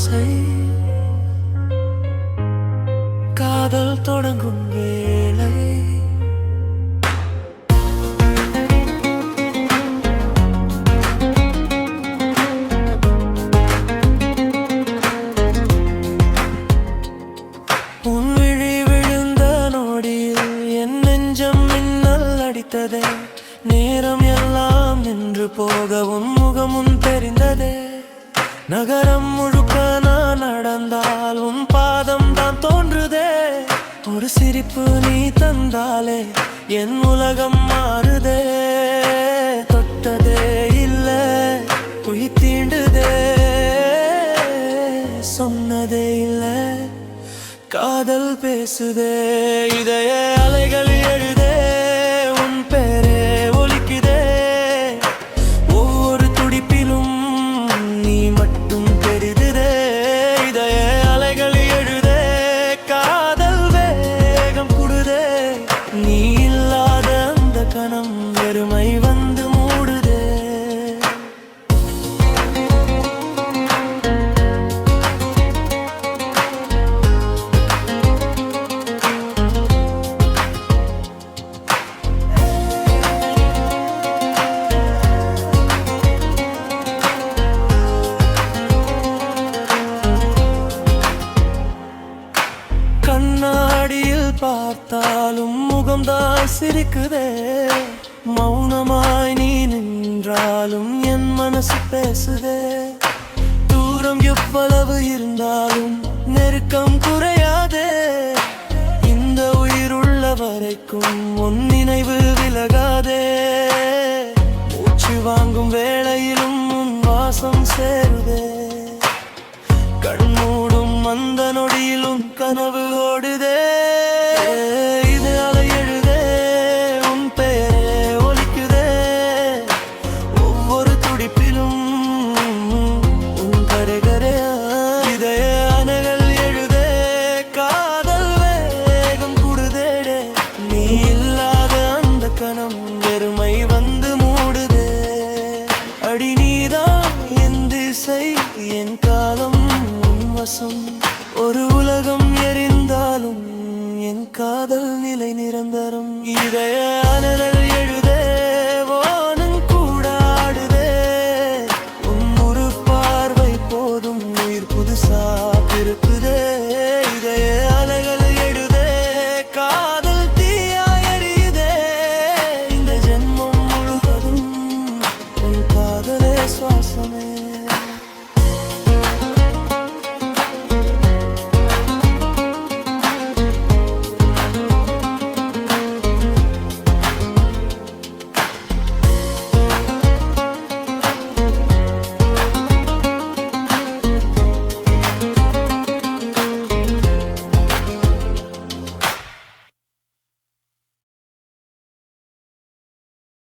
ஓசை காதல் தொடங்கும் வேளை உன் விழி விழுந்த நொடியில் என் நெஞ்சம் மின்னல் அடித்ததே நேரம் எல்லாம் நின்று போக உன் முகமும் தெரிந்ததே நகரம் முழுக்க நான் நடந்தால் உன் பாதம் தான் தோன்றுதே ஒரு சிரிப்பு நீ தந்தாலே என் உலகம் மாறுதே தொட்டதே இல்ல உயிர் தீண்டுதே சொன்னதே இல்ல காதல் பேசுதே இதய அலைகள் எழுதே உன் பேரே ஒலிக்குதே ஒவ்வொரு துடிப்பிலும் நீ மட்டும் தெரியுதே இதய அலைகள் எழுதே காதல் வேகம் கூடுதே நீ இல்லாத அந்த கணம் வெறுமை வந்து மூடுதே கண்ணாடியில் பார்த்தாலும் முகம்தான் சிரிக்குதே மௌனமாய் நீ நின்றாலும் என் மனசு பேசுதே தூரம் எவ்வளவு இருந்தாலும் நெருக்கம் குறையாதே இந்த உயிருள்ள வரைக்கும் உன் நினைவு விலகாதே மூச்சு வாங்கும் வேளையிலும் உன் வாசம் சேருதே கண்மூடும் அந்த நொடியிலும் கனவு ஓடுதே இது அலை எழுதே உன் பெயரே ஒலிக்குதே ஒவ்வொரு துடிப்பிலும் உன் கரைகரே இதய அணைகள் எழுதே காதல் வேகம் கூடுதேடே நீ இல்லாத அந்த கணம் வெறுமை வந்து மூடுதே அடி நீதான் என் திசை என் காலம் உன் வசம்